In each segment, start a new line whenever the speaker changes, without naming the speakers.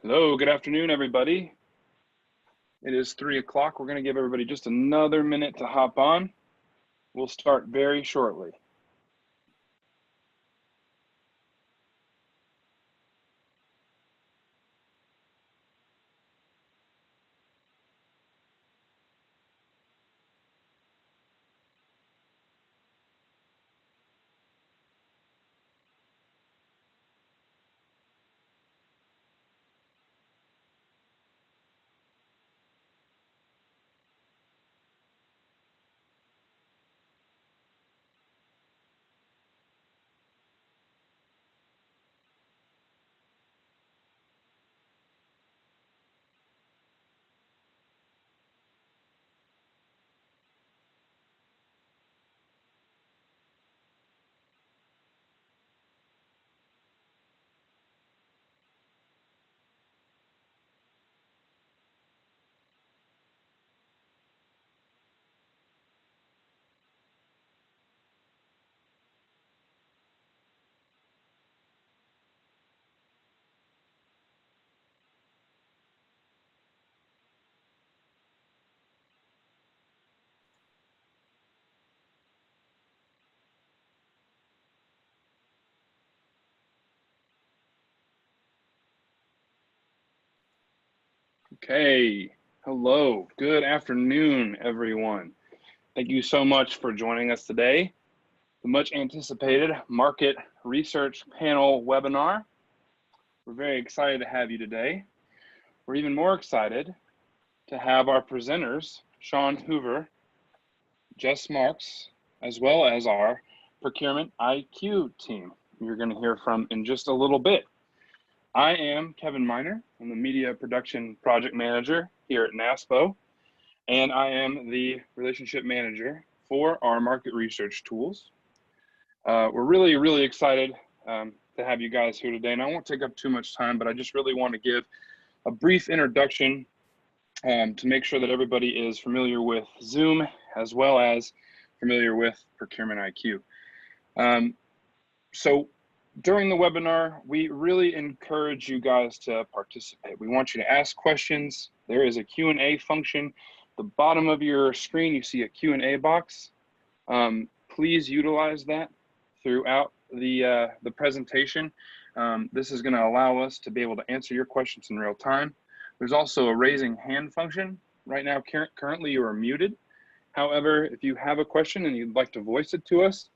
Hello, good afternoon, everybody. It is 3 o'clock. We're going to give everybody just another minute to hop on. We'll start very shortly. Okay, hello, good afternoon, everyone. Thank you so much for joining us today. The much anticipated market research panel webinar. We're very excited to have you today. We're even more excited to have our presenters, Shawn Hoover, Jess Marks, as well as our Procurement IQ team you're going to hear from in just a little bit. I am Kevin Miner. I'm the Media Production Project Manager here at NASPO, and I am the Relationship Manager for our market research tools. We're really excited to have you guys here today, and I won't take up too much time, but I just really want to give a brief introduction to make sure that everybody is familiar with Zoom as well as familiar with Procurement IQ. So during the webinar, we really encourage you guys to participate. We want you to ask questions. There is a Q&A function. At the bottom of your screen, you see a Q&A box. Please utilize that throughout the presentation. This is going to allow us to be able to answer your questions in real time. There's also a raising hand function. Right now, currently you are muted. However, if you have a question and you'd like to voice it to us,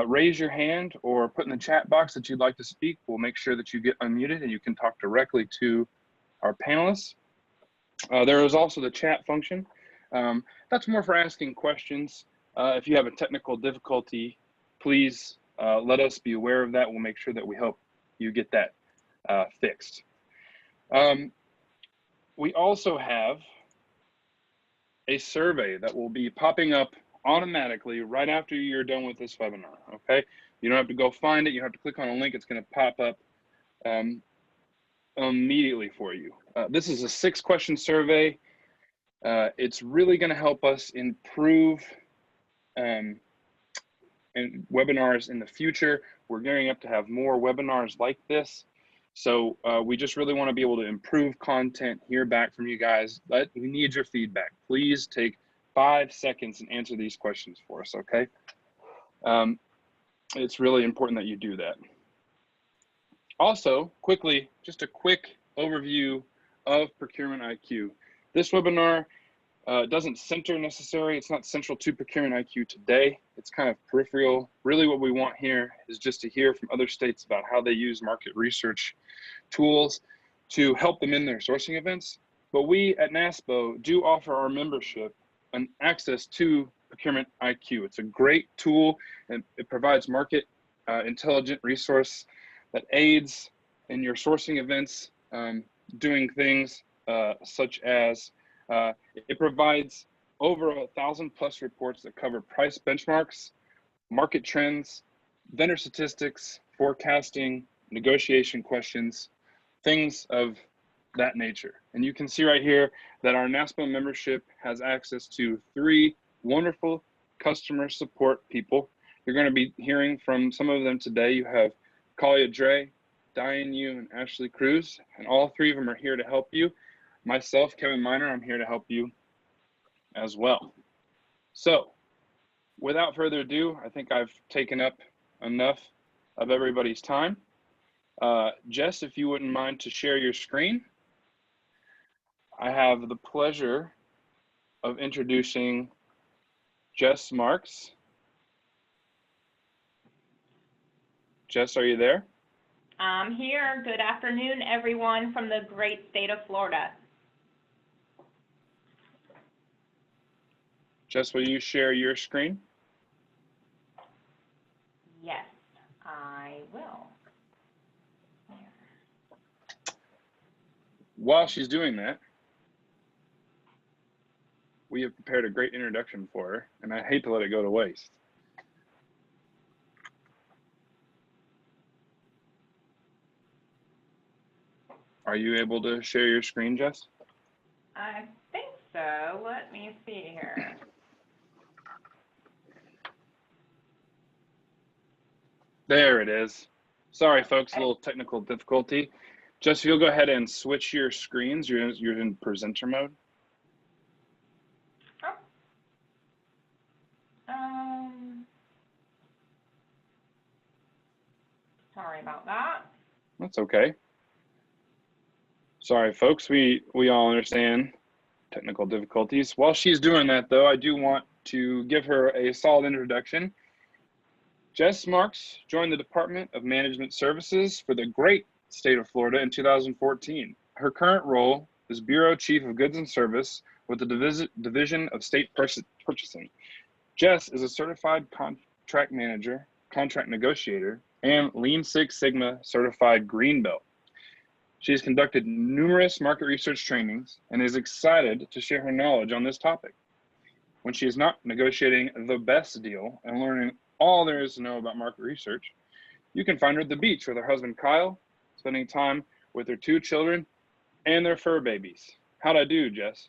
raise your hand or put in the chat box that you'd like to speak. We'll make sure that you get unmuted and you can talk directly to our panelists. There is also the chat function. That's more for asking questions. If you have a technical difficulty, please let us be aware of that. We'll make sure that we help you get that fixed. We also have a survey that will be popping up automatically right after you're done with this webinar, okay? You don't have to go find it. You have to click on a link. It's going to pop up immediately for you. This is a 6-question survey. It's really going to help us improve in webinars in the future. We're gearing up to have more webinars like this. So we just really want to be able to improve content, hear back from you guys, but we need your feedback. Please take 5 seconds and answer these questions for us, okay? It's really important that you do that. Also, quickly, just a quick overview of Procurement IQ. This webinar doesn't center necessarily, it's not central to Procurement IQ today. It's kind of peripheral. Really what we want here is just to hear from other states about how they use market research tools to help them in their sourcing events. But we at NASPO do offer our membership an access to Procurement IQ. It's a great tool and it provides market intelligent resource that aids in your sourcing events, doing things such as it provides over 1,000+ reports that cover price benchmarks, market trends, vendor statistics, forecasting, negotiation questions, things of that nature. And you can see right here that our NASPO membership has access to 3 wonderful customer support people. You're going to be hearing from some of them today. You have Kalia Dre, Diane Yu, and Ashley Cruz, and all three of them are here to help you. Myself, Kevin Miner, I'm here to help you as well. So, without further ado, I think I've taken up enough of everybody's time. Jess, if you wouldn't mind to share your screen. I have the pleasure of introducing Jess Marks. Jess, are you there?
I'm here. Good afternoon, everyone from the great state of Florida.
Jess, will you share your screen?
Yes, I will.
While she's doing that, we have prepared a great introduction for her, and I hate to let it go to waste. Are you able to share your screen, Jess?
I think so. Let me see here.
There it is. Sorry, folks, a little technical difficulty. Jess, if you'll go ahead and switch your screens, you're in presenter mode.
Sorry about that.
That's okay. Sorry, folks, we all understand technical difficulties. While she's doing that, though, I do want to give her a solid introduction. Jess Marks joined the Department of Management Services for the great state of Florida in 2014. Her current role is Bureau Chief of Goods and Service with the Division of State Purchasing. Jess is a certified contract manager, contract negotiator, and Lean Six Sigma certified green belt. She has conducted numerous market research trainings and is excited to share her knowledge on this topic. When she is not negotiating the best deal and learning all there is to know about market research, you can find her at the beach with her husband Kyle, spending time with their 2 children and their fur babies. How'd I do, Jess?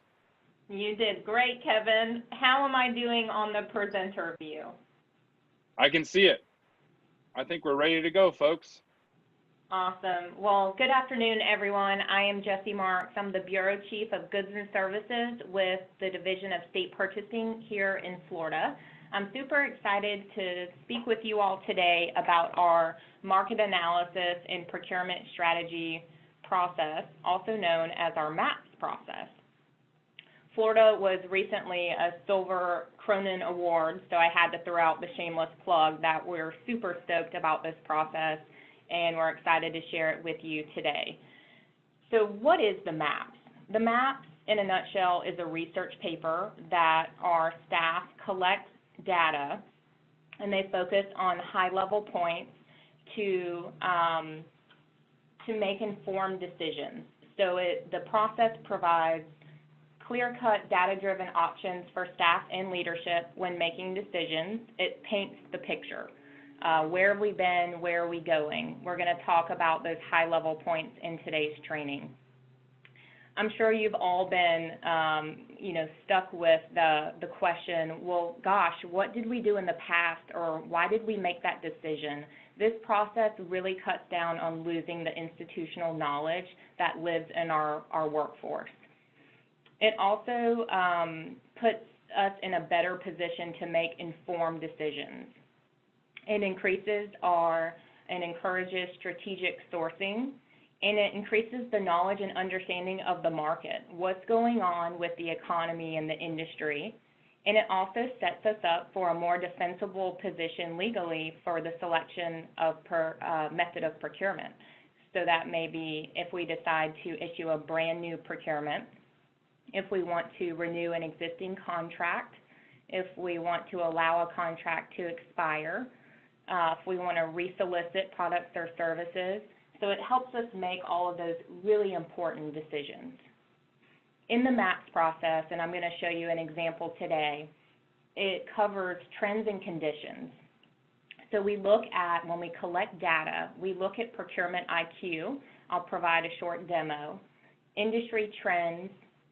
You did great, Kevin. How am I doing on the presenter view?
I can see it. I think we're ready to go, folks.
Awesome. Well, good afternoon, everyone. I am Jessie Marks. I'm the Bureau Chief of Goods and Services with the Division of State Purchasing here in Florida. I'm super excited to speak with you all today about our market analysis and procurement strategy process, also known as our MAPS process. Florida was recently a Silver Cronin Award, so I had to throw out the shameless plug that we're super stoked about this process, and we're excited to share it with you today. So what is the MAPS? The MAPS, in a nutshell, is a research paper that our staff collects data, and they focus on high-level points to make informed decisions. So the process provides clear-cut, data-driven options for staff and leadership when making decisions. It paints the picture. Where have we been? Where are we going? We're going to talk about those high-level points in today's training. I'm sure you've all been, stuck with the question, well, gosh, what did we do in the past, or why did we make that decision? This process really cuts down on losing the institutional knowledge that lives in our workforce. It also puts us in a better position to make informed decisions. It increases and encourages strategic sourcing, and it increases the knowledge and understanding of the market, what's going on with the economy and the industry, and it also sets us up for a more defensible position legally for the selection of method of procurement. So that may be if we decide to issue a brand new procurement, if we want to renew an existing contract, if we want to allow a contract to expire, if we want to resolicit products or services. So it helps us make all of those really important decisions. In the MAPS process, and I'm going to show you an example today, it covers trends and conditions. So we look at, when we collect data, we look at Procurement IQ. I'll provide a short demo. Industry trends.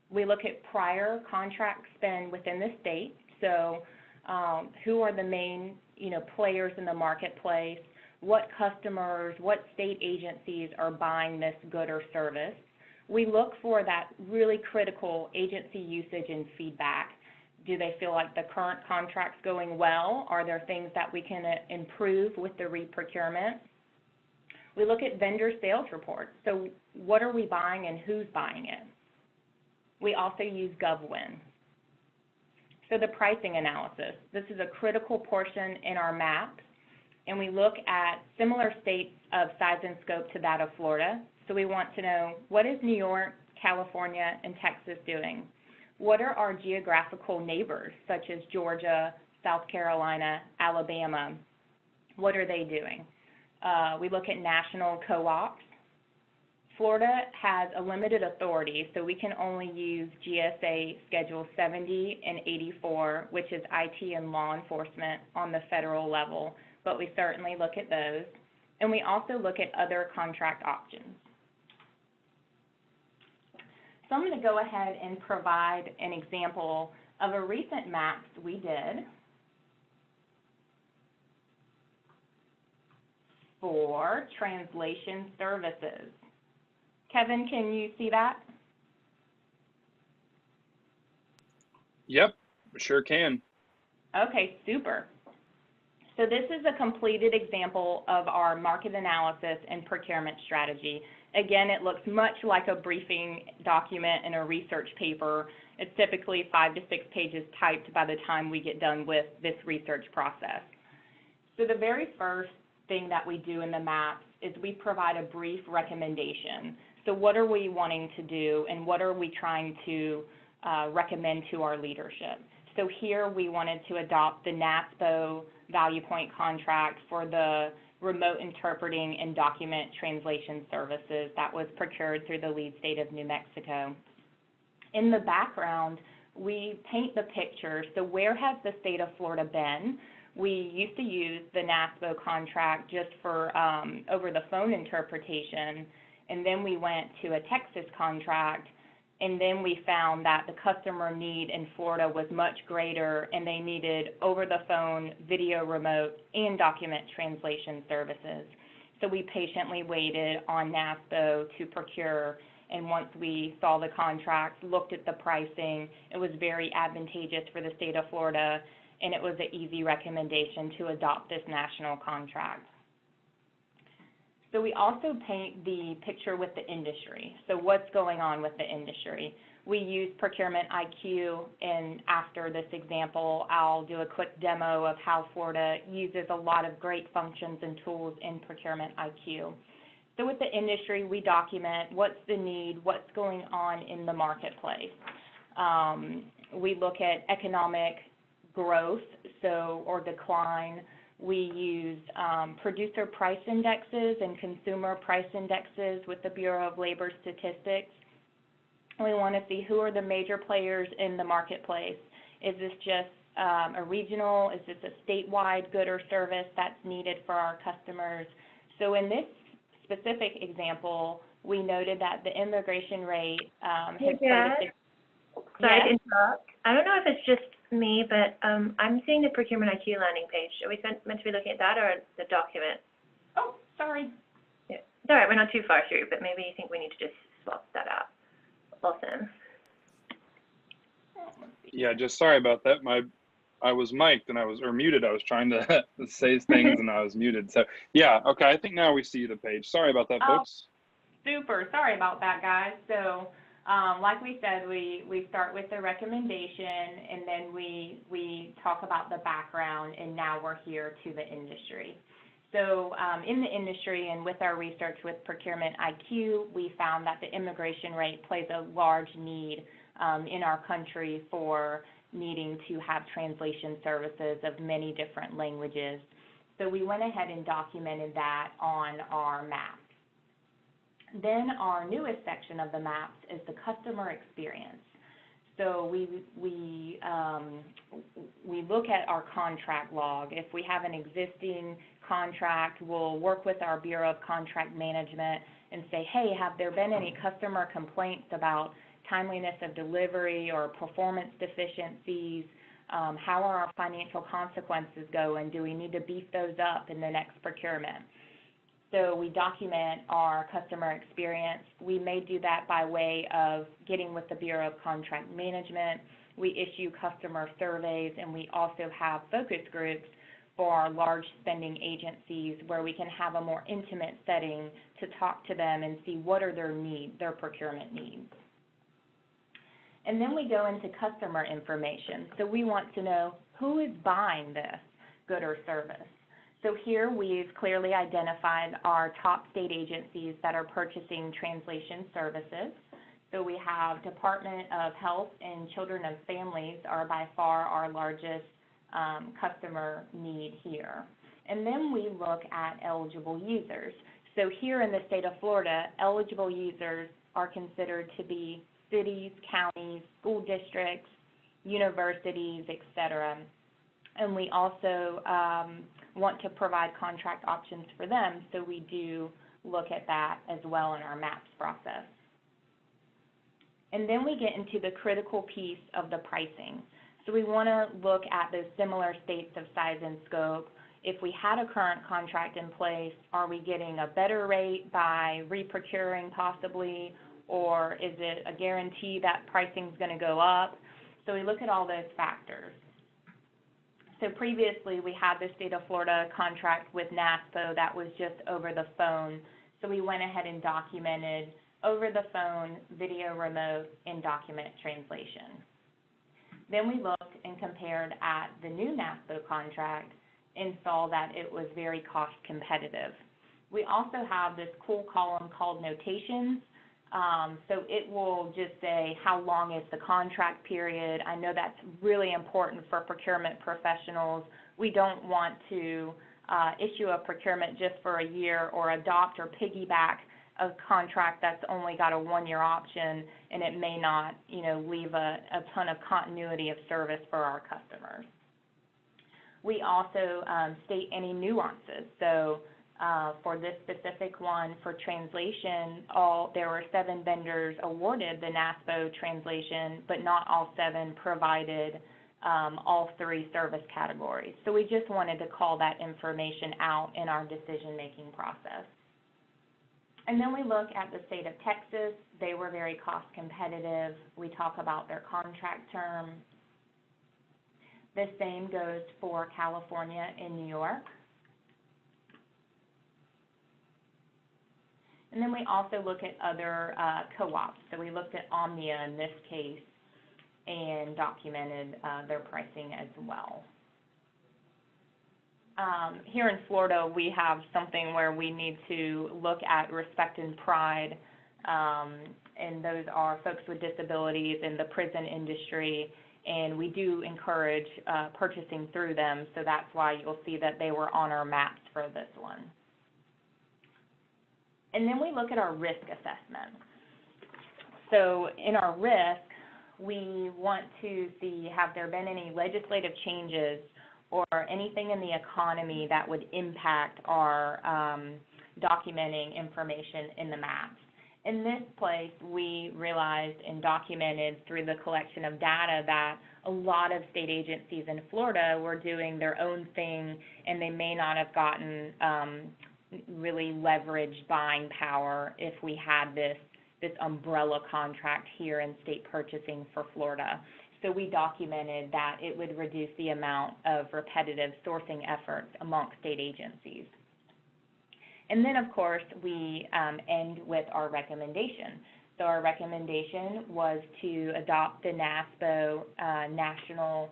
We look at prior contract spend within the state. So who are the main players in the marketplace? what customers, what state agencies are buying this good or service. We look for that really critical agency usage and feedback. Do they feel like the current contract's going well? Are there things that we can improve with the re-procurement? We look at vendor sales reports. So what are we buying and who's buying it? We also use GovWin. So the pricing analysis. This is a critical portion in our maps, and we look at similar states of size and scope to that of Florida. So we want to know, what is New York, California, and Texas doing? What are our geographical neighbors, such as Georgia, South Carolina, Alabama? What are they doing? We look at national co-ops. Florida has a limited authority, so we can only use GSA Schedule 70 and 84, which is IT and law enforcement on the federal level, but we certainly look at those. And we also look at other contract options. So I'm going to go ahead and provide an example of a recent maps we did for translation services. Kevin, can you see that?
Yep, sure can.
Okay, super. So this is a completed example of our market analysis and procurement strategy. Again, it looks much like a briefing document in a research paper. It's typically 5 to 6 pages typed by the time we get done with this research process. So the very first thing that we do in the maps is we provide a brief recommendation. So what are we wanting to do, and what are we trying to recommend to our leadership? So here we wanted to adopt the NASPO value point contract for the remote interpreting and document translation services that was procured through the lead state of New Mexico. In the background, we paint the picture. So where has the state of Florida been? We used to use the NASPO contract just for over the phone interpretation, and then we went to a Texas contract, and then we found that the customer need in Florida was much greater, and they needed over-the-phone, video remote, and document translation services. So we patiently waited on NASPO to procure, and once we saw the contract, looked at the pricing, it was very advantageous for the state of Florida, and it was an easy recommendation to adopt this national contract. So we also paint the picture with the industry. So what's going on with the industry? We use Procurement IQ, and after this example, I'll do a quick demo of how Florida uses a lot of great functions and tools in Procurement IQ. So with the industry, we document what's the need, what's going on in the marketplace. We look at economic growth, or decline. We use producer price indexes and consumer price indexes with the Bureau of Labor Statistics. We want to see who are the major players in the marketplace. Is this just a regional? Is this a statewide good or service that's needed for our customers? So in this specific example, we noted that the immigration rate has played a
Sorry to interrupt. I don't know if it's just me, but I'm seeing the Procurement IQ landing page. Are we meant to be looking at that or the document?
Oh, sorry.
Yeah. It's all right, we're not too far through, but maybe you think we need to just swap that out. Awesome.
Yeah, just sorry about that. I was mic'd and or muted. I was trying to say things and I was muted. So yeah, okay. I think now we see the page. Sorry about that, folks.
Super. Sorry about that, guys. So like we said, we start with the recommendation, and then we talk about the background, and now we're here to the industry. So in the industry and with our research with Procurement IQ, we found that the immigration rate plays a large need in our country for needing to have translation services of many different languages. So we went ahead and documented that on our map. Then our newest section of the maps is the customer experience. So we look at our contract log. If we have an existing contract, we'll work with our Bureau of Contract Management and say, hey, have there been any customer complaints about timeliness of delivery or performance deficiencies? How are our financial consequences going? Do we need to beef those up in the next procurement? So we document our customer experience. We may do that by way of getting with the Bureau of Contract Management. We issue customer surveys, and we also have focus groups for our large spending agencies where we can have a more intimate setting to talk to them and see what are their needs, their procurement needs. And then we go into customer information. So we want to know who is buying this good or service. So here we've clearly identified our top state agencies that are purchasing translation services. So we have Department of Health and Children and Families are by far our largest customer need here. And then we look at eligible users. So here in the state of Florida, eligible users are considered to be cities, counties, school districts, universities, et cetera. And we also want to provide contract options for them, so we do look at that as well in our MAPS process. And then we get into the critical piece of the pricing. So we want to look at those similar states of size and scope. If we had a current contract in place, are we getting a better rate by reprocuring possibly, or is it a guarantee that pricing is going to go up? So we look at all those factors. So previously we had the state of Florida contract with NASPO that was just over the phone. So we went ahead and documented over the phone, video remote, and document translation. Then we looked and compared at the new NASPO contract and saw that it was very cost competitive. We also have this cool column called notations. So it will just say how long is the contract period. I know that's really important for procurement professionals. We don't want to issue a procurement just for a year or adopt or piggyback a contract that's only got a one-year option, and it may not, leave a ton of continuity of service for our customers. We also state any nuances. So for this specific one, for translation, there were 7 vendors awarded the NASPO translation, but not all 7 provided all 3 service categories. So we just wanted to call that information out in our decision-making process. And then we look at the state of Texas. They were very cost competitive. We talk about their contract term. The same goes for California and New York. And then we also look at other co-ops. So we looked at Omnia in this case and documented their pricing as well. Here in Florida, we have something where we need to look at respect and pride, and those are folks with disabilities in the prison industry, and we do encourage purchasing through them, so that's why you'll see that they were on our maps for this one. And then we look at our risk assessment. So in our risk, we want to see, have there been any legislative changes or anything in the economy that would impact our documenting information in the maps. In this place, we realized and documented through the collection of data that a lot of state agencies in Florida were doing their own thing, and they may not have gotten really leveraged buying power if we had this umbrella contract here in state purchasing for Florida. So we documented that it would reduce the amount of repetitive sourcing efforts amongst state agencies. And then, of course, we end with our recommendation. So our recommendation was to adopt the NASPO National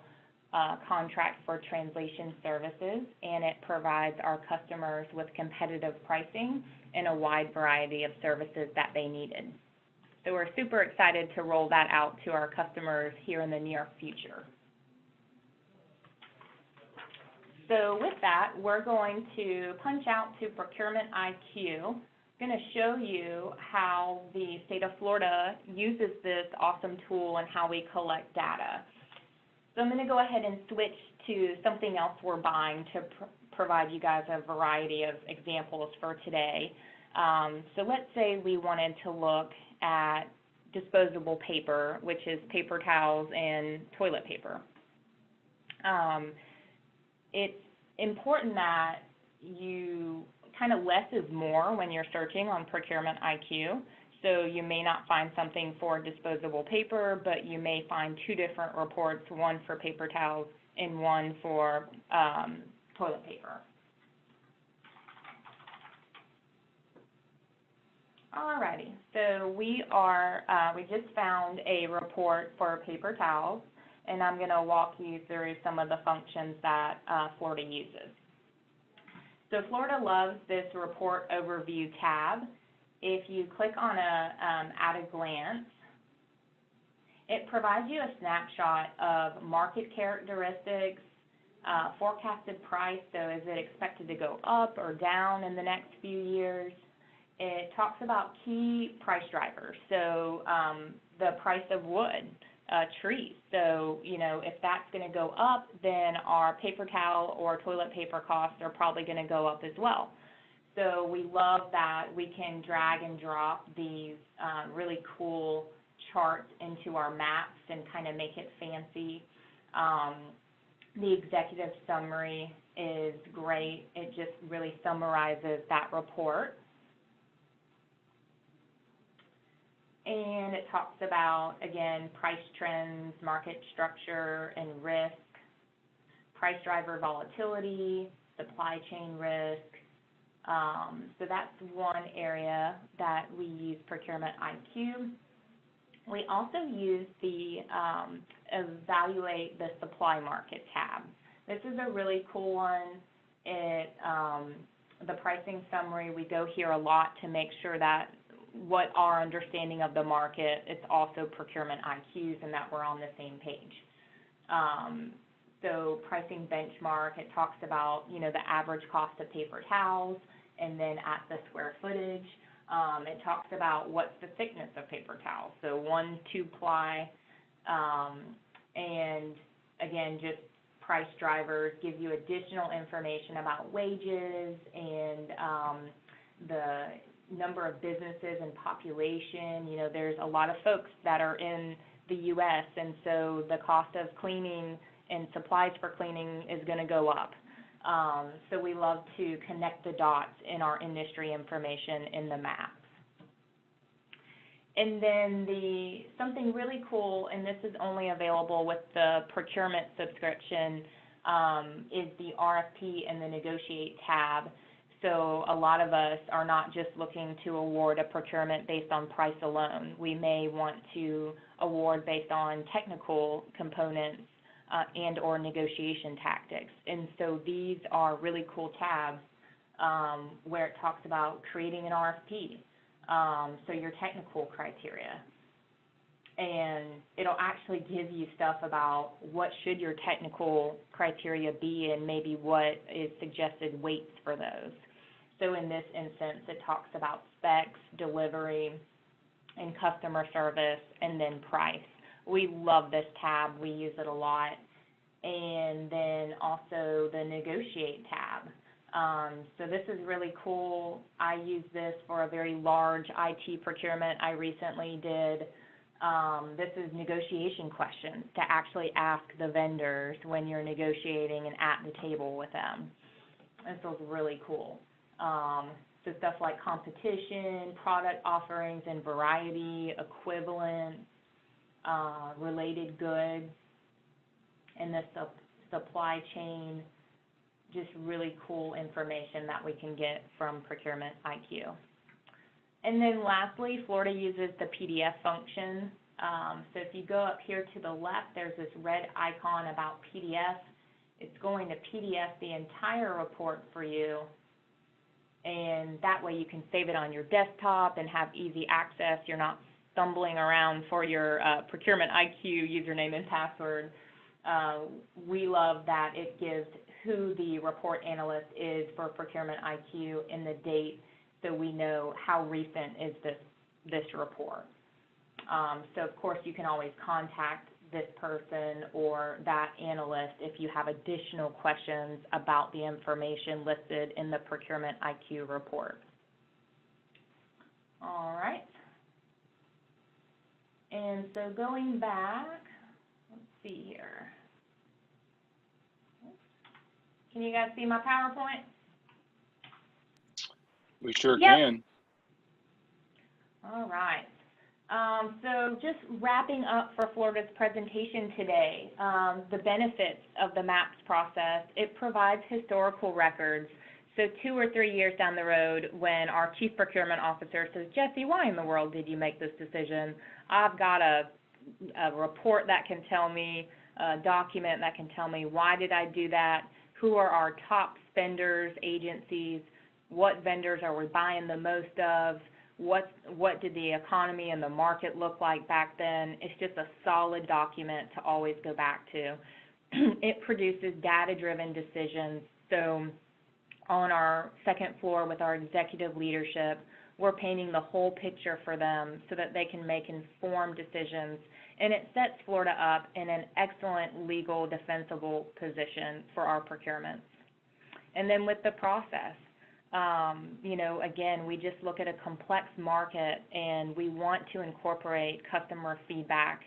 Contract for Translation Services, and it provides our customers with competitive pricing and a wide variety of services that they needed. So we're super excited to roll that out to our customers here in the near future. So with that, we're going to punch out to Procurement IQ. I'm going to show you how the state of Florida uses this awesome tool and how we collect data. So I'm going to go ahead and switch to something else we're buying to provide you guys a variety of examples for today. So let's say we wanted to look at disposable paper, which is paper towels and toilet paper. It's important that you kind of less is more when you're searching on Procurement IQ. So you may not find something for disposable paper, but you may find 2 different reports, one for paper towels and one for toilet paper. Alrighty, so we just found a report for paper towels, and I'm going to walk you through some of the functions that Florida uses. So Florida loves this report overview tab. If you click on at a glance, it provides you a snapshot of market characteristics, forecasted price, so is it expected to go up or down in the next few years. It talks about key price drivers, so the price of wood, trees. So, you know, if that's going to go up, then our paper towel or toilet paper costs are probably going to go up as well. So we love that we can drag and drop these really cool charts into our maps and kind of make it fancy. The executive summary is great. It just really summarizes that report. And it talks about, again, price trends, market structure and risk, price driver volatility, supply chain risk. So that's one area that we use Procurement IQ. We also use the Evaluate the Supply Market tab. This is a really cool one. The pricing summary, we go here a lot to make sure that what our understanding of the market, it's also Procurement IQs and that we're on the same page. So pricing benchmark, it talks about, you know, the average cost of paper towels and then at the square footage. It talks about what's the thickness of paper towels, so 1, 2 ply, and again, just price drivers, give you additional information about wages and the number of businesses and population. You know, there's a lot of folks that are in the U.S., and so the cost of cleaning and supplies for cleaning is going to go up. So we love to connect the dots in our industry information in the maps. And then something really cool, and this is only available with the procurement subscription, is the RFP and the Negotiate tab. So a lot of us are not just looking to award a procurement based on price alone. We may want to award based on technical components and or negotiation tactics. And so these are really cool tabs where it talks about creating an RFP, so your technical criteria. And it'll actually give you stuff about what should your technical criteria be and maybe what is suggested weights for those. So in this instance, it talks about specs, delivery, and customer service, and then price. We love this tab. We use it a lot. And then also the Negotiate tab. So this is really cool. I use this for a very large IT procurement I recently did. This is negotiation questions to actually ask the vendors when you're negotiating and at the table with them. This was really cool. So stuff like competition, product offerings and variety, equivalent, related goods, and the supply chain, just really cool information that we can get from Procurement IQ. And then lastly, Florida uses the PDF function. So if you go up here to the left, there's this red icon about PDF. It's going to PDF the entire report for you, and that way you can save it on your desktop and have easy access. You're not stumbling around for your Procurement IQ username and password. We love that it gives who the report analyst is for Procurement IQ and the date, so we know how recent is this report. So of course you can always contact this person or that analyst if you have additional questions about the information listed in the Procurement IQ report. All right. And so going back, let's see here. Can you guys see my PowerPoint?
We sure
Yep.
can.
All right. So just wrapping up for Florida's presentation today, the benefits of the MAPS process, it provides historical records. So 2 or 3 years down the road, when our Chief Procurement Officer says, Jesse, why in the world did you make this decision? I've got a report that can tell me, a document that can tell me why did I do that, who are our top spenders, agencies, what vendors are we buying the most of, what did the economy and the market look like back then. It's just a solid document to always go back to. It produces data-driven decisions. So on our second floor with our executive leadership, we're painting the whole picture for them so that they can make informed decisions. And it sets Florida up in an excellent legal defensible position for our procurements. And then with the process, you know, again, we just look at a complex market and we want to incorporate customer feedback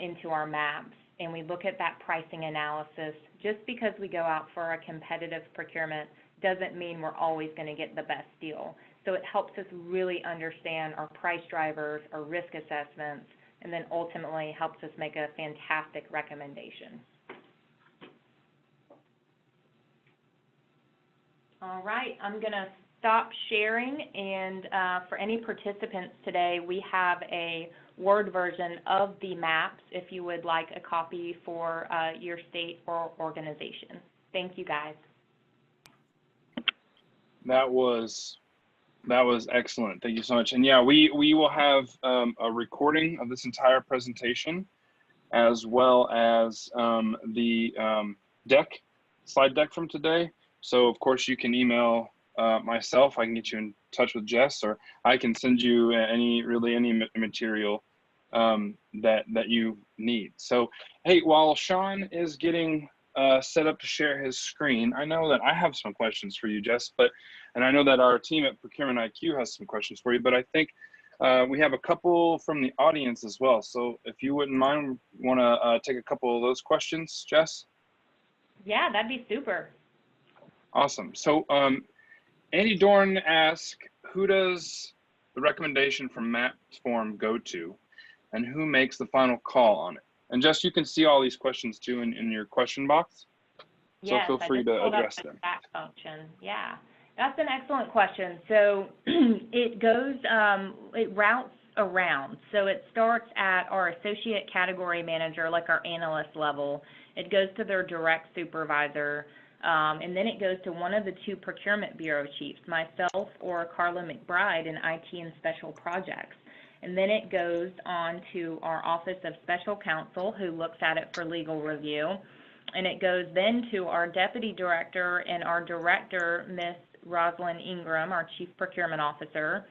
into our maps. And we look at that pricing analysis. Just because we go out for a competitive procurement doesn't mean we're always going to get the best deal. So it helps us really understand our price drivers, our risk assessments, and then ultimately helps us make a fantastic recommendation. All right, I'm going to stop sharing, and for any participants today, we have a Word version of the maps if you would like a copy for your state or organization. Thank you, guys.
That was excellent. Thank you so much. And yeah, we will have a recording of this entire presentation, as well as the slide deck from today. So of course you can email myself. I can get you in touch with Jess, or I can send you any material that you need. So hey, while Shawn is getting set up to share his screen, I know that I have some questions for you, Jess, and I know that our team at Procurement IQ has some questions for you, but I think we have a couple from the audience as well. So if you wouldn't mind, want to take a couple of those questions, Jess?
Yeah, that'd be super.
Awesome. So Andy Dorn asked, who does the recommendation from MAPS form go to, and who makes the final call on it? And Jess, you can see all these questions too in your question box. So
yes,
feel free to address them.
Chat function. Yeah, that's an excellent question. So it goes, it routes around. So it starts at our associate category manager, like our analyst level. It goes to their direct supervisor. And then it goes to one of the 2 procurement bureau chiefs, myself or Carla McBride in IT and special projects. And then it goes on to our Office of Special Counsel, who looks at it for legal review. And it goes then to our deputy director and our director, Miss Rosalind Ingram, our Chief Procurement Officer.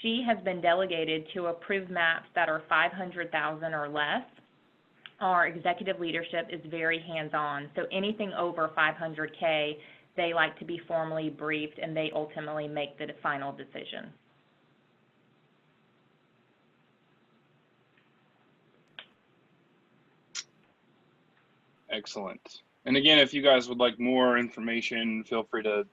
She has been delegated to approve maps that are $500,000 or less. Our executive leadership is very hands-on, so anything over $500K, they like to be formally briefed, and they ultimately make the final decision.
Excellent. And again, if you guys would like more information, feel free to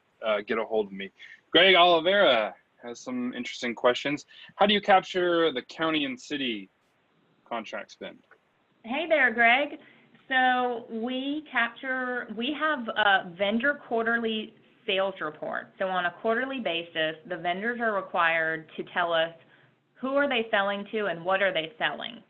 get a hold of me. Greg Oliveira has some interesting questions. How do you capture the county and city contract spend? Hey
there, Greg. So we have a vendor quarterly sales report. So on a quarterly basis, the vendors are required to tell us who are they selling to and what are they selling.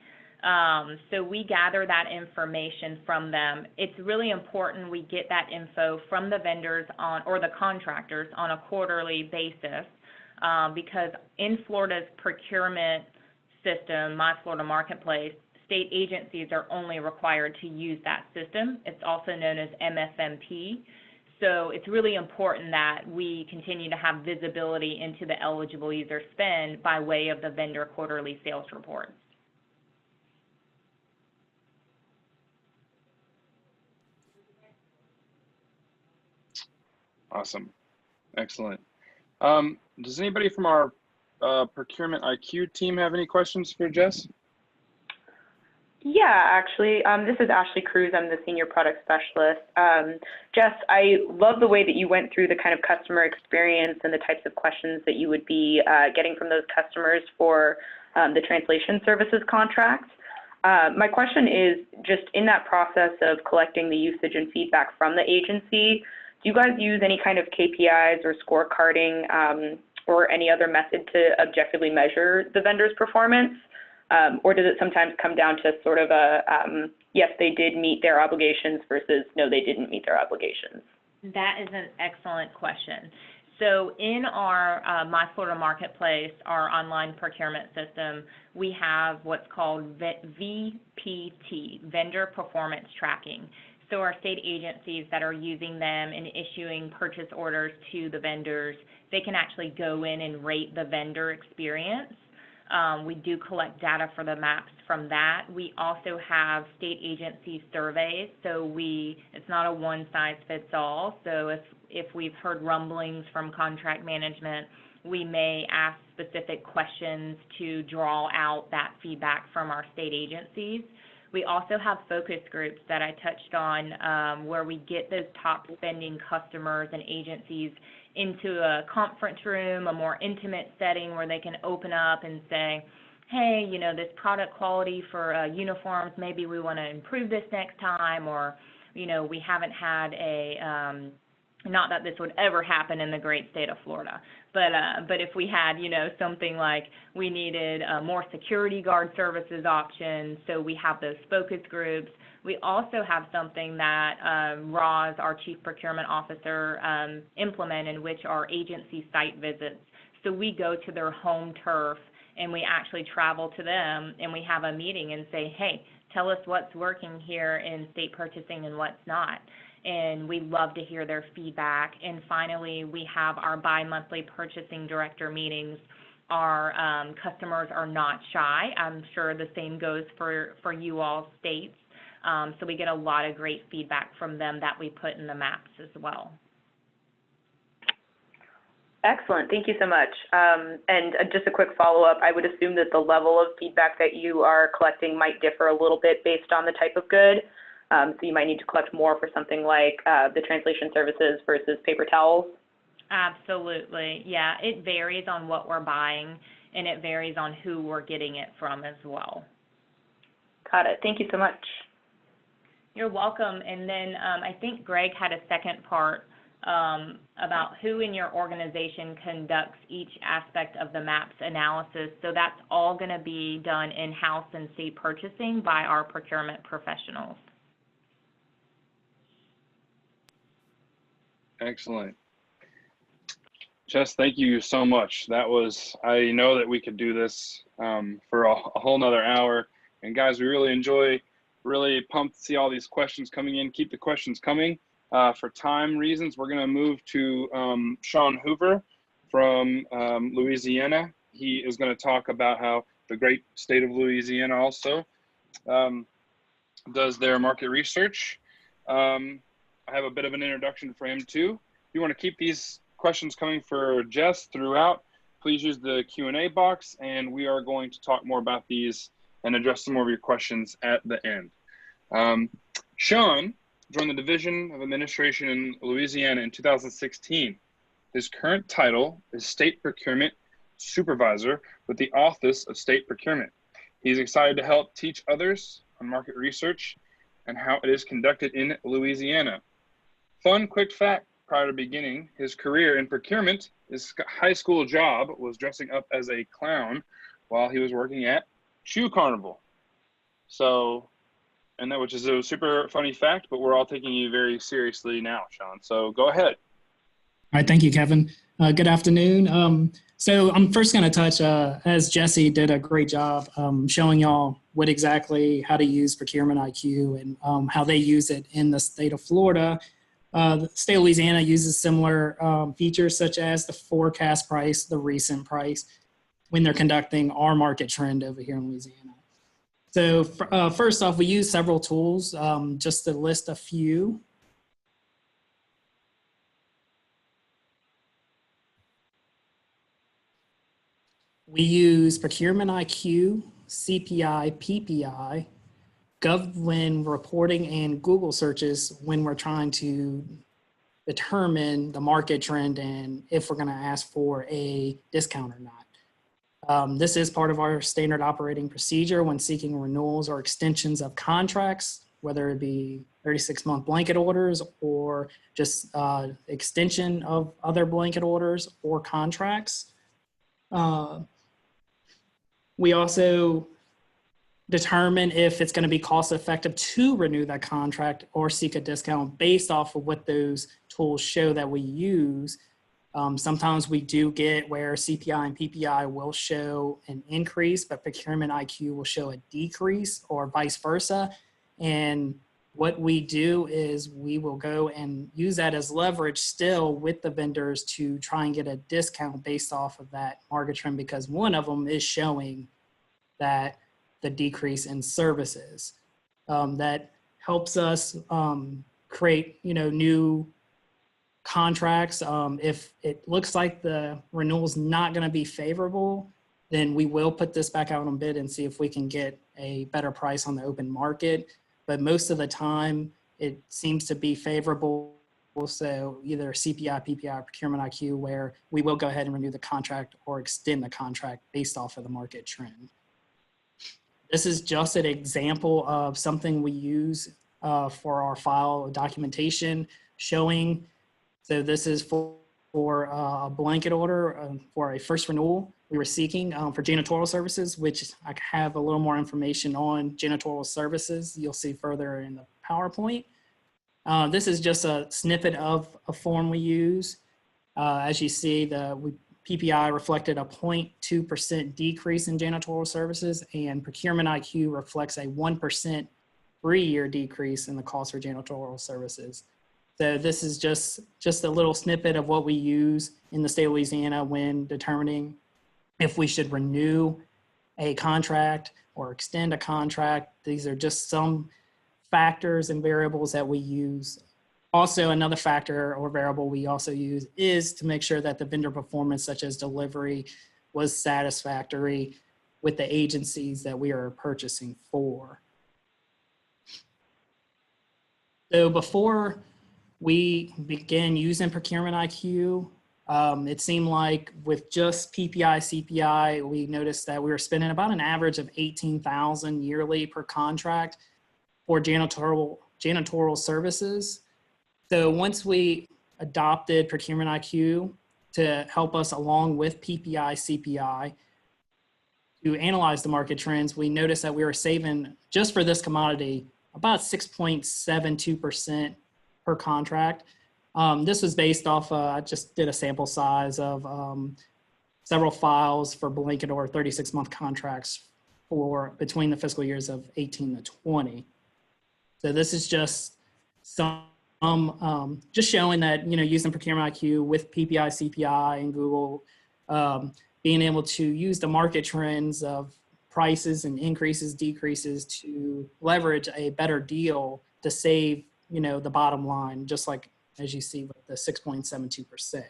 So we gather that information from them. It's really important we get that info from the vendors or the contractors on a quarterly basis, because in Florida's procurement system, My Florida Marketplace, state agencies are only required to use that system. It's also known as MFMP. So it's really important that we continue to have visibility into the eligible user spend by way of the vendor quarterly sales report.
Awesome. Excellent. Does anybody from our Procurement IQ team have any questions for Jess?
Yeah, actually, this is Ashley Cruz. I'm the Senior Product Specialist. Jess, I love the way that you went through the kind of customer experience and the types of questions that you would be getting from those customers for the translation services contract. My question is, just in that process of collecting the usage and feedback from the agency, do you guys use any kind of KPIs or scorecarding or any other method to objectively measure the vendor's performance? Or does it sometimes come down to sort of a, yes, they did meet their obligations versus no, they didn't meet their obligations?
That is an excellent question. So in our My Florida Marketplace, our online procurement system, we have what's called VPT, Vendor Performance Tracking. So our state agencies that are using them and issuing purchase orders to the vendors, they can actually go in and rate the vendor experience. We do collect data for the maps from that. We also have state agency surveys, so it's not a one-size-fits-all. So if we've heard rumblings from contract management, we may ask specific questions to draw out that feedback from our state agencies. We also have focus groups that I touched on where we get those top spending customers and agencies into a conference room, a more intimate setting where they can open up and say, hey, you know, this product quality for uniforms, maybe we want to improve this next time, or, you know, we haven't had a, not that this would ever happen in the great state of Florida, but if we had, you know, something like we needed more security guard services options, so we have those focus groups. We also have something that Roz, our Chief Procurement Officer, implemented, which are agency site visits. So we go to their home turf and we actually travel to them and we have a meeting and say, hey, tell us what's working here in state purchasing and what's not. And we love to hear their feedback. And finally, we have our bi-monthly purchasing director meetings. Our customers are not shy. I'm sure the same goes for you all states. So we get a lot of great feedback from them that we put in the maps as well.
Excellent. Thank you so much. And just a quick follow-up, I would assume that the level of feedback that you are collecting might differ a little bit based on the type of good. So you might need to collect more for something like the translation services versus paper towels.
Absolutely. Yeah, it varies on what we're buying, and it varies on who we're getting it from as well.
Got it. Thank you so much.
You're welcome. And then I think Greg had a second part about who in your organization conducts each aspect of the MAPS analysis. So that's all going to be done in-house in state purchasing by our procurement professionals.
Excellent. Jess, thank you so much. That was, I know that we could do this for a whole nother hour. And guys, we really pumped to see all these questions coming in. Keep the questions coming. For time reasons, we're gonna move to Shawn Hoover from Louisiana. He is gonna talk about how the great state of Louisiana also does their market research. I have a bit of an introduction for him too. If you wanna keep these questions coming for Jess throughout, please use the Q&A box, and we are going to talk more about these and address some more of your questions at the end. Shawn joined the Division of Administration in Louisiana in 2016. His current title is State Procurement Supervisor with the Office of State Procurement. He's excited to help teach others on market research and how it is conducted in Louisiana. Fun quick fact prior to beginning his career in procurement, his high school job was dressing up as a clown while he was working at Shoe Carnival. So, and that, which is a super funny fact, but we're all taking you very seriously now, Shawn. So go ahead.
All right, thank you, Kevin. Good afternoon. So I'm first going to touch, as Jesse did a great job showing y'all how to use Procurement IQ and how they use it in the state of Florida. The state of Louisiana uses similar features such as the forecast price, the recent price, when they're conducting our market trend over here in Louisiana. So first off, we use several tools, just to list a few. We use Procurement IQ, CPI, PPI, when reporting and Google searches when we're trying to determine the market trend and if we're going to ask for a discount or not. This is part of our standard operating procedure when seeking renewals or extensions of contracts, whether it be 36-month blanket orders or just extension of other blanket orders or contracts. We also determine if it's going to be cost effective to renew that contract or seek a discount based off of what those tools show that we use. Sometimes we do get where CPI and PPI will show an increase, but Procurement IQ will show a decrease or vice versa. And what we do is we will go and use that as leverage still with the vendors to try and get a discount based off of that market trend, because one of them is showing that the decrease in services. That helps us create, new contracts. If it looks like the renewal is not going to be favorable, then we will put this back out on bid and see if we can get a better price on the open market. But most of the time, it seems to be favorable. So either CPI, PPI, or Procurement IQ, where we will go ahead and renew the contract or extend the contract based off of the market trend. This is just an example of something we use for our file documentation showing. So this is for a blanket order for a first renewal we were seeking for janitorial services, which I have a little more information on janitorial services. You'll see further in the PowerPoint. This is just a snippet of a form we use. As you see, PPI reflected a 0.2% decrease in janitorial services, and Procurement IQ reflects a 1% 3-year decrease in the cost for janitorial services. So this is just a little snippet of what we use in the state of Louisiana when determining if we should renew a contract or extend a contract. These are just some factors and variables that we use. Also, another factor or variable we also use is to make sure that the vendor performance, such as delivery, was satisfactory with the agencies that we are purchasing for. So before we began using Procurement IQ, it seemed like with just PPI, CPI, we noticed that we were spending about an average of $18,000 yearly per contract for janitorial services. So once we adopted Procurement IQ to help us along with PPI, CPI to analyze the market trends, we noticed that we were saving just for this commodity about 6.72% per contract. This was based off, I just did a sample size of several files for blanket or 36-month contracts for between the fiscal years of 18 to 20. So this is just just showing that, using Procurement IQ with PPI, CPI, and Google, being able to use the market trends of prices and increases, decreases to leverage a better deal to save, the bottom line, just like as you see with the 6.72%.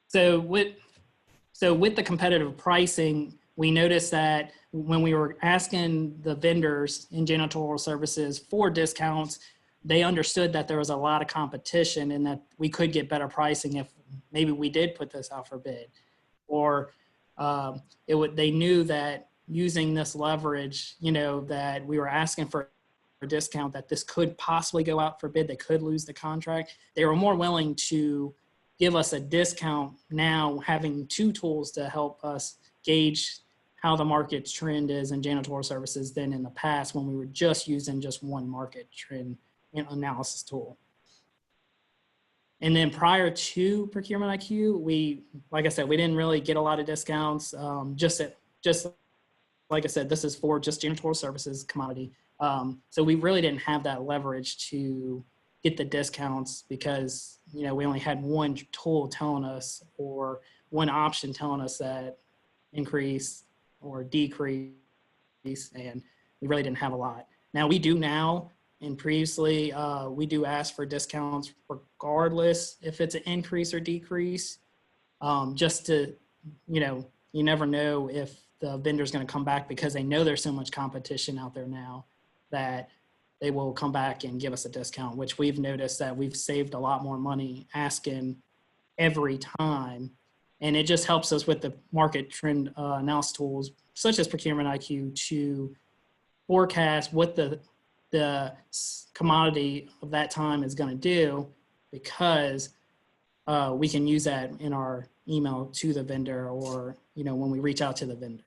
So with the competitive pricing, we noticed that when we were asking the vendors in janitorial services for discounts, they understood that there was a lot of competition and that we could get better pricing if maybe we did put this out for bid. Or they knew that using this leverage, that we were asking for a discount, that this could possibly go out for bid, they could lose the contract. They were more willing to give us a discount now, having two tools to help us gauge how the market trend is in janitorial services than in the past when we were just using just one market trend analysis tool. And then prior to Procurement IQ, like I said, we didn't really get a lot of discounts. Just like I said, this is for just janitorial services commodity. So we really didn't have that leverage to get the discounts because, we only had one tool telling us or one option telling us that increase or decrease, and we really didn't have a lot. Now we do now, and previously we do ask for discounts regardless if it's an increase or decrease, just to, you never know if the vendor's going to come back because they know there's so much competition out there now that they will come back and give us a discount, which we've noticed that we've saved a lot more money asking every time. And it just helps us with the market trend analysis tools, such as Procurement IQ, to forecast what the commodity of that time is going to do, because we can use that in our email to the vendor, or when we reach out to the vendor.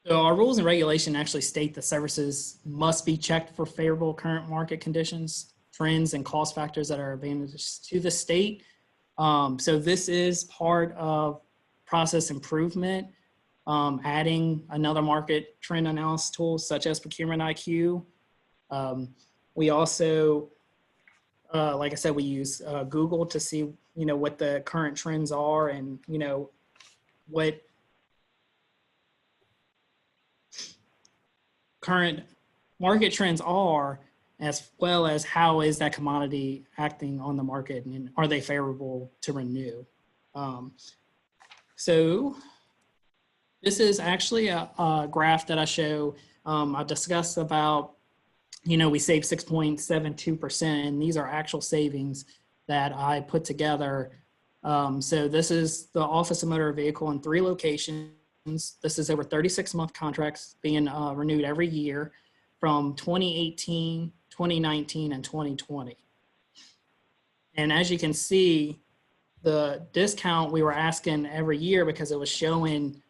So our rules and regulation actually state the services must be checked for favorable current market conditions, trends, and cost factors that are advantageous to the state. So this is part of process improvement, adding another market trend analysis tool such as Procurement IQ. We also, like I said, we use Google to see, what the current trends are, and, what current market trends are, as well as how is that commodity acting on the market, and are they favorable to renew. So this is actually a graph that I show. I discussed about, we save 6.72%, and these are actual savings that I put together. So this is the Office of Motor Vehicle in 3 locations. This is over 36-month contracts being renewed every year from 2018, 2019, and 2020. And as you can see, the discount we were asking every year, because it was showing,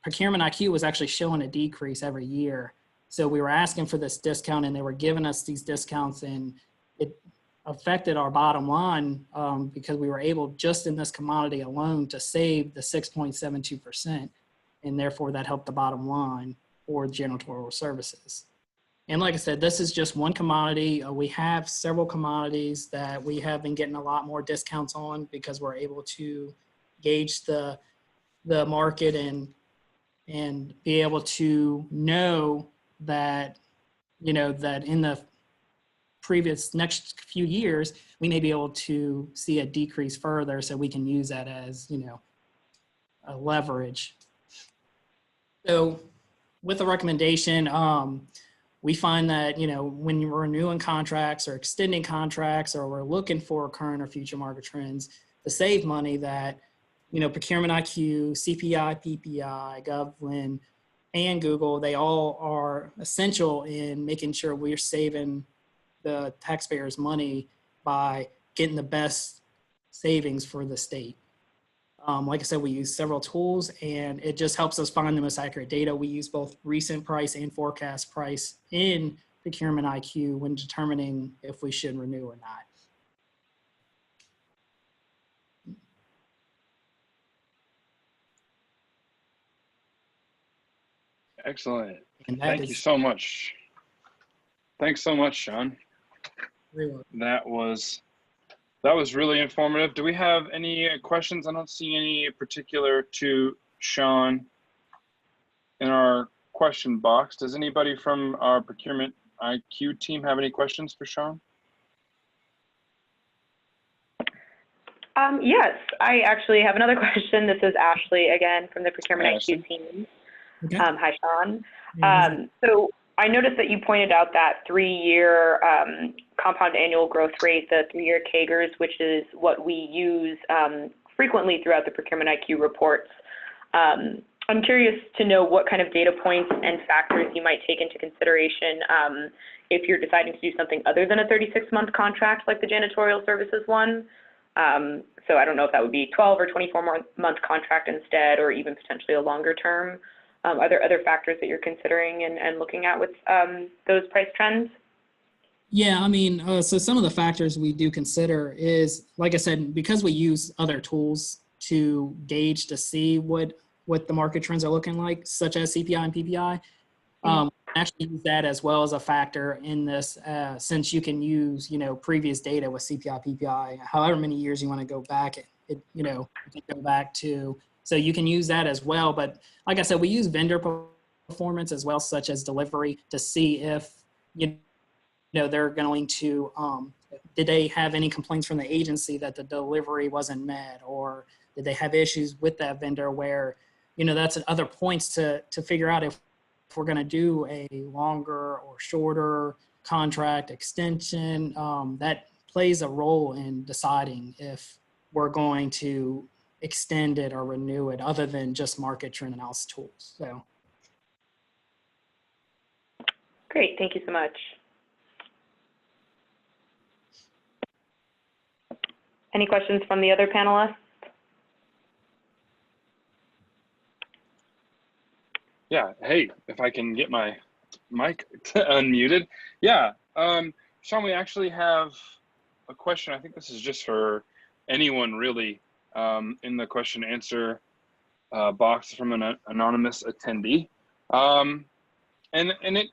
Procurement IQ was actually showing a decrease every year. So we were asking for this discount, and they were giving us these discounts, and it affected our bottom line because we were able, just in this commodity alone, to save the 6.72%. And therefore that helped the bottom line for janitorial services. And like I said, this is just one commodity. We have several commodities that we have been getting a lot more discounts on, because we're able to gauge the market and be able to know that, that in the previous next few years, we may be able to see a decrease further, so we can use that as, a leverage. So with the recommendation, we find that, when you're renewing contracts or extending contracts, or we're looking for current or future market trends to save money, that, Procurement IQ, CPI, PPI, GovWin, and Google, they all are essential in making sure we're saving the taxpayers' money by getting the best savings for the state. Like I said, we use several tools, and it just helps us find the most accurate data. We use both recent price and forecast price in Procurement IQ when determining if we should renew or not.
Excellent. Thank you so much. Thanks so much, Shawn. That was really informative. Do we have any questions? I don't see any particular to Shawn in our question box. Does anybody from our Procurement IQ team have any questions for Shawn?
Yes, I actually have another question. This is Ashley again from the Procurement IQ team.
Okay.
Hi, Shawn. So I noticed that you pointed out that 3-year compound annual growth rate, the 3-year CAGRs, which is what we use frequently throughout the Procurement IQ reports. I'm curious to know what kind of data points and factors you might take into consideration if you're deciding to do something other than a 36-month contract like the janitorial services one. So I don't know if that would be 12 or 24-month contract instead, or even potentially a longer term. Are there other factors that you're considering and looking at with those price trends?
Yeah, I mean, so some of the factors we do consider is, like I said, because we use other tools to gauge to see what the market trends are looking like, such as CPI and PPI. Actually use that as well as a factor in this, since you can use, previous data with CPI, PPI, however many years you want to go back, you can go back to. So you can use that as well. But like I said, we use vendor performance as well, such as delivery, to see if, they're going to, did they have any complaints from the agency that the delivery wasn't met, or did they have issues with that vendor where that's at other points to figure out if we're going to do a longer or shorter contract extension. That plays a role in deciding if we're going to extend it or renew it, other than just market trend analysis tools. So.
Great, thank you so much. Any questions from the other panelists?
Yeah, hey, if I can get my mic unmuted. Yeah, Shawn, we actually have a question. I think this is just for anyone really, in the question and answer box from an anonymous attendee.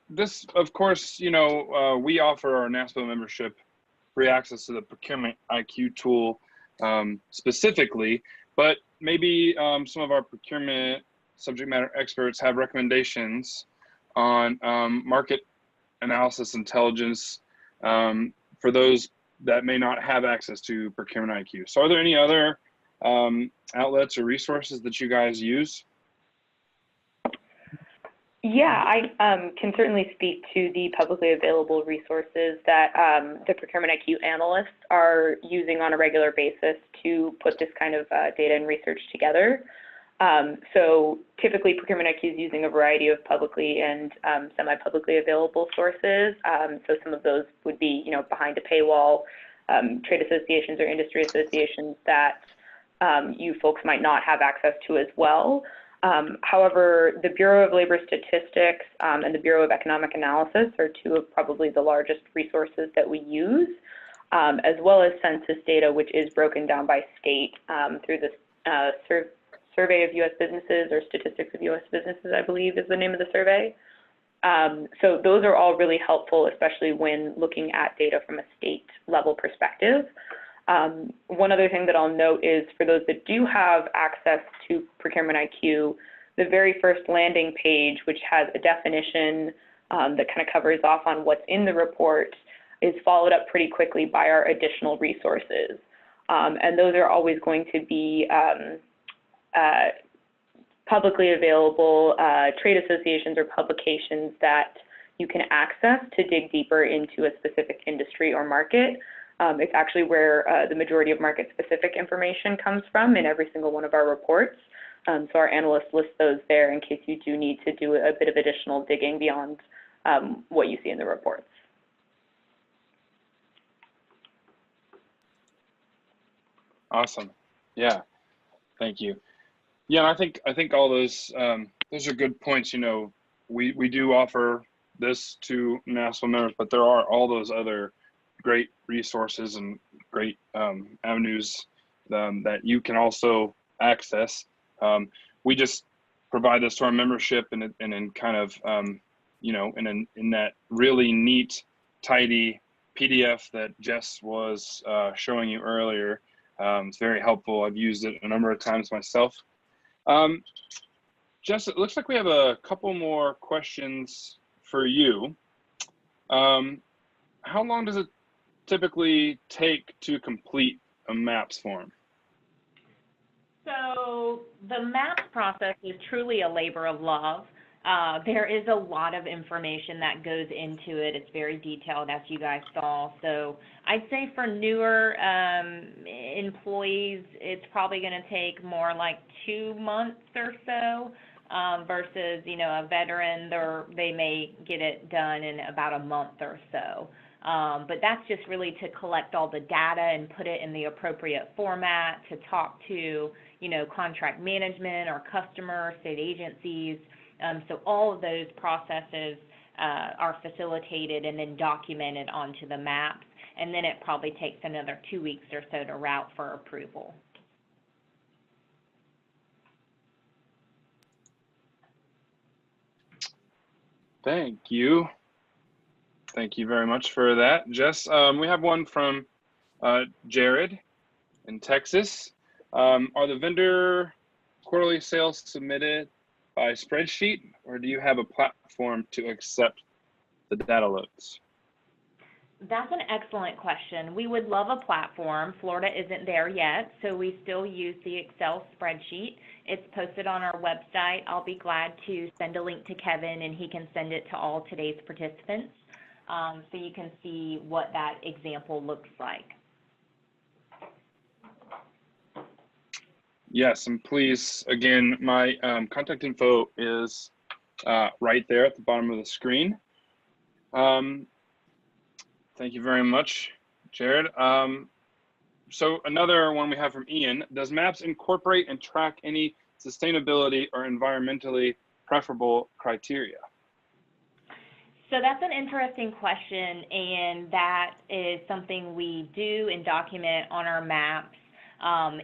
This, of course, we offer our NASPO membership free access to the Procurement IQ tool specifically, but maybe some of our procurement subject matter experts have recommendations on market analysis intelligence for those that may not have access to Procurement IQ. So are there any other outlets or resources that you guys use?
Yeah, I can certainly speak to the publicly available resources that the Procurement IQ analysts are using on a regular basis to put this kind of data and research together. So typically Procurement IQ is using a variety of publicly and semi-publicly available sources. So some of those would be, behind a paywall, trade associations or industry associations that you folks might not have access to as well. However, the Bureau of Labor Statistics and the Bureau of Economic Analysis are two of probably the largest resources that we use, as well as census data, which is broken down by state through the Survey of U.S. Businesses, or Statistics of U.S. Businesses, I believe is the name of the survey. So those are all really helpful, especially when looking at data from a state level perspective. One other thing that I'll note is for those that do have access to Procurement IQ, the very first landing page, which has a definition that kind of covers off on what's in the report, is followed up pretty quickly by our additional resources. And those are always going to be publicly available trade associations or publications that you can access to dig deeper into a specific industry or market. It's actually where the majority of market-specific information comes from in every single one of our reports. So our analysts list those there in case you do need to do a bit of additional digging beyond what you see in the reports.
Awesome. Yeah, thank you. Yeah, I think all those are good points. We do offer this to NASPO members, but there are all those other great resources and great avenues that you can also access. We just provide this to our membership and in kind of in that really neat, tidy PDF that Jess was showing you earlier. It's very helpful. I've used it a number of times myself. Jess, it looks like we have a couple more questions for you. How long does it typically take to complete a MAPS form?
So the MAPS process is truly a labor of love. There is a lot of information that goes into it. It's very detailed, as you guys saw. So I'd say for newer employees, it's probably going to take more like 2 months or so versus, a veteran, they may get it done in about a month or so. But that's just really to collect all the data and put it in the appropriate format to talk to, contract management or customer, state agencies. So all of those processes are facilitated and then documented onto the maps, and then it probably takes another 2 weeks or so to route for approval.
Thank you. Thank you very much for that, Jess. We have one from Jared in Texas. Are the vendor quarterly sales submitted by spreadsheet, or do you have a platform to accept the data loads?
That's an excellent question. We would love a platform. Florida isn't there yet, so we still use the Excel spreadsheet. It's posted on our website. I'll be glad to send a link to Kevin, and he can send it to all today's participants, so you can see what that example looks like.
Yes, and please, again, my contact info is right there at the bottom of the screen. Thank you very much, Jared. So another one we have from Ian: does MAPS incorporate and track any sustainability or environmentally preferable criteria?
So that's an interesting question, and that is something we do and document on our maps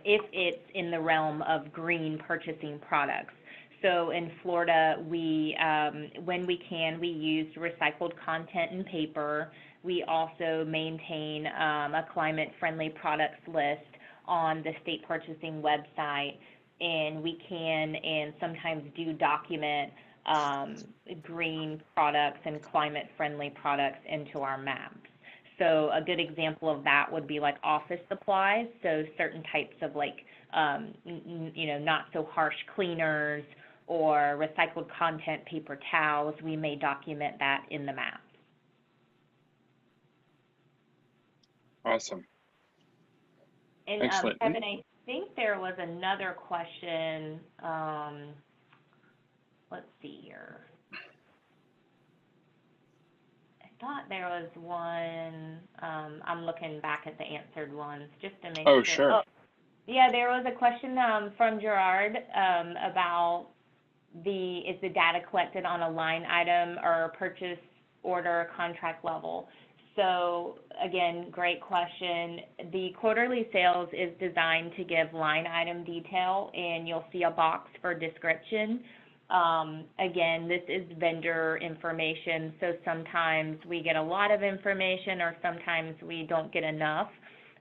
if it's in the realm of green purchasing products. So in Florida, we, when we can, we use recycled content and paper. We also maintain a climate-friendly products list on the state purchasing website, and we can and sometimes do document green products and climate-friendly products into our maps. So a good example of that would be like office supplies, so certain types of like, you know, not so harsh cleaners or recycled content paper towels, we may document that in the maps.
Awesome.
And
excellent.
Kevin, I think there was another question. Let's see here. I thought there was one. I'm looking back at the answered ones just to make sure.
Oh, sure.
Oh, yeah, there was a question from Gerard about is the data collected on a line item or purchase order contract level? So again, great question. The quarterly sales is designed to give line item detail, and you'll see a box for description. Again, this is vendor information, so sometimes we get a lot of information or sometimes we don't get enough.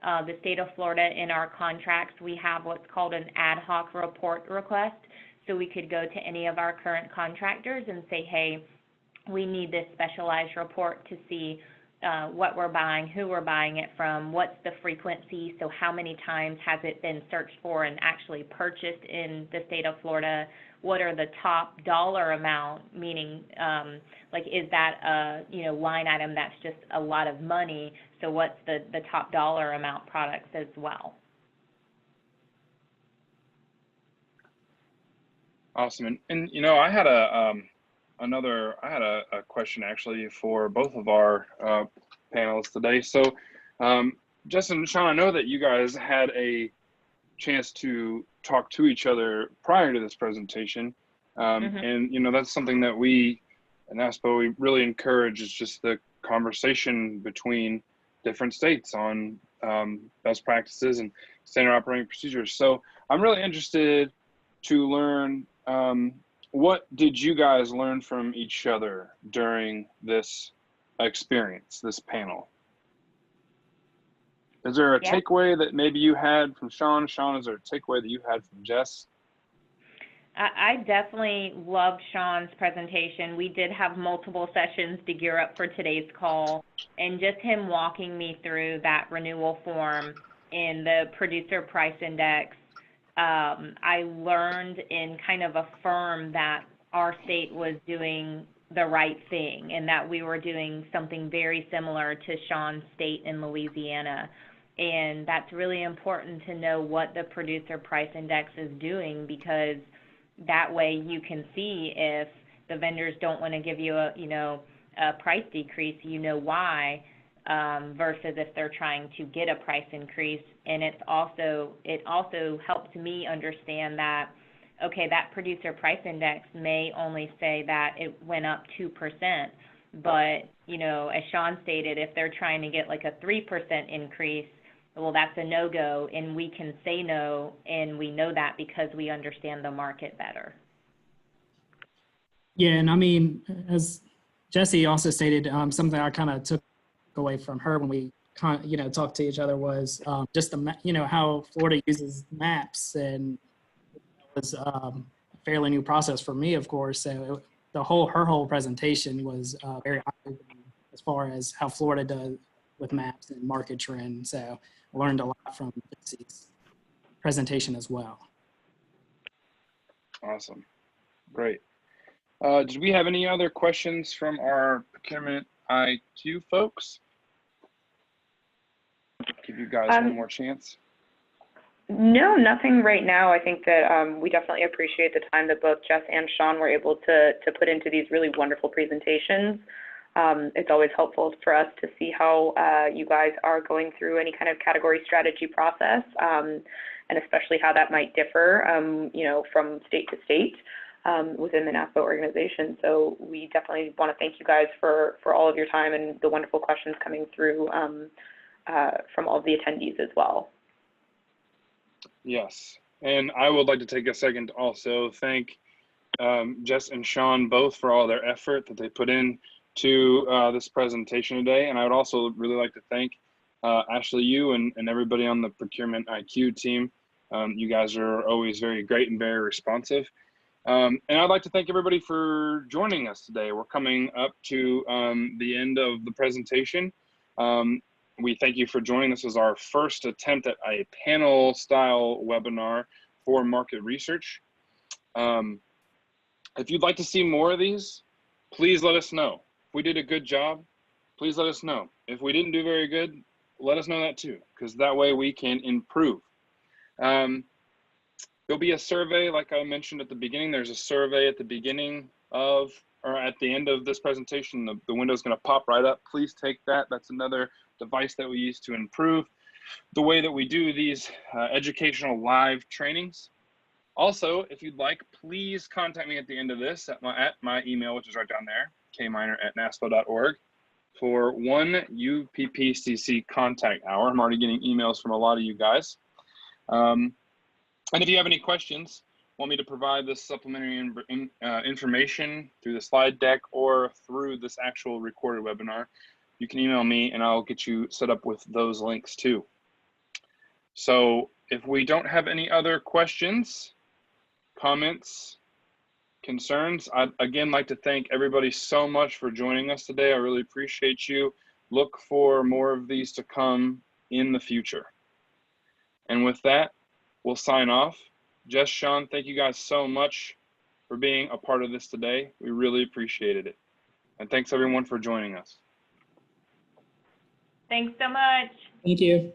The state of Florida, in our contracts, we have what's called an ad hoc report request. So we could go to any of our current contractors and say, hey, we need this specialized report to see what we're buying, who we're buying it from, what's the frequency, so how many times has it been searched for and actually purchased in the state of Florida, what are the top dollar amount, meaning like is that a line item that's just a lot of money, so what's the top dollar amount products as well.
Awesome. And you know, I had a question actually for both of our panelists today. So Justin and Shawn, I know that you guys had a chance to talk to each other prior to this presentation. And you know, that's something that we at NASPO, we really encourage, is just the conversation between different states on best practices and standard operating procedures. So I'm really interested to learn, what did you guys learn from each other during this experience, this panel? Is there a takeaway that maybe you had from Shawn? Shawn, is there a takeaway that you had from Jess?
I definitely loved Shawn's presentation. We did have multiple sessions to gear up for today's call, and just him walking me through that renewal form and the producer price index, I learned and kind of affirmed that our state was doing the right thing and that we were doing something very similar to Shawn's state in Louisiana. And that's really important to know what the producer price index is doing, because that way you can see if the vendors don't want to give you a price decrease, you know why, versus if they're trying to get a price increase. And it also helped me understand that, okay, that producer price index may only say that it went up 2%, but, you know, as Shawn stated, if they're trying to get like a 3% increase, well, that's a no-go, and we can say no, and we know that because we understand the market better.
Yeah, and I mean, as Jesse also stated, something I kind of took away from her when we talked to each other was just how Florida uses maps, and it was a fairly new process for me, of course. So her whole presentation was very eye-opening as far as how Florida with maps and market trends. So I learned a lot from Jesse's presentation as well.
Awesome. Great. Did we have any other questions from our Procurement IQ folks? Give you guys one more chance.
No, nothing right now. I think that we definitely appreciate the time that both Jess and Shawn were able to put into these really wonderful presentations. It's always helpful for us to see how you guys are going through any kind of category strategy process, and especially how that might differ, you know, from state to state within the NASPO organization. So we definitely want to thank you guys for all of your time and the wonderful questions coming through from all of the attendees as well.
Yes, and I would like to take a second to also thank Jess and Shawn both for all their effort that they put in to this presentation today. And I would also really like to thank Ashley, you and everybody on the Procurement IQ team. You guys are always very great and very responsive. And I'd like to thank everybody for joining us today. We're coming up to the end of the presentation. We thank you for joining. This is our first attempt at a panel style webinar for market research. If you'd like to see more of these, please let us know. If we did a good job, please let us know. If we didn't do very good, let us know that too, because that way we can improve. There'll be a survey, like I mentioned at the beginning. There's a survey at the beginning of, or at the end of this presentation. The window's going to pop right up. Please take that. That's another device that we use to improve the way that we do these educational live trainings. Also, if you'd like, please contact me at the end of this at my email, which is right down there, kminer@naspo.org, for one UPPCC contact hour. I'm already getting emails from a lot of you guys. And if you have any questions, want me to provide this supplementary information through the slide deck or through this actual recorded webinar, you can email me and I'll get you set up with those links too. So if we don't have any other questions, comments, concerns, I'd again like to thank everybody so much for joining us today. I really appreciate you. Look for more of these to come in the future. And with that, we'll sign off. Jess, Shawn, thank you guys so much for being a part of this today. We really appreciated it. And thanks everyone for joining us.
Thanks so much.
Thank you.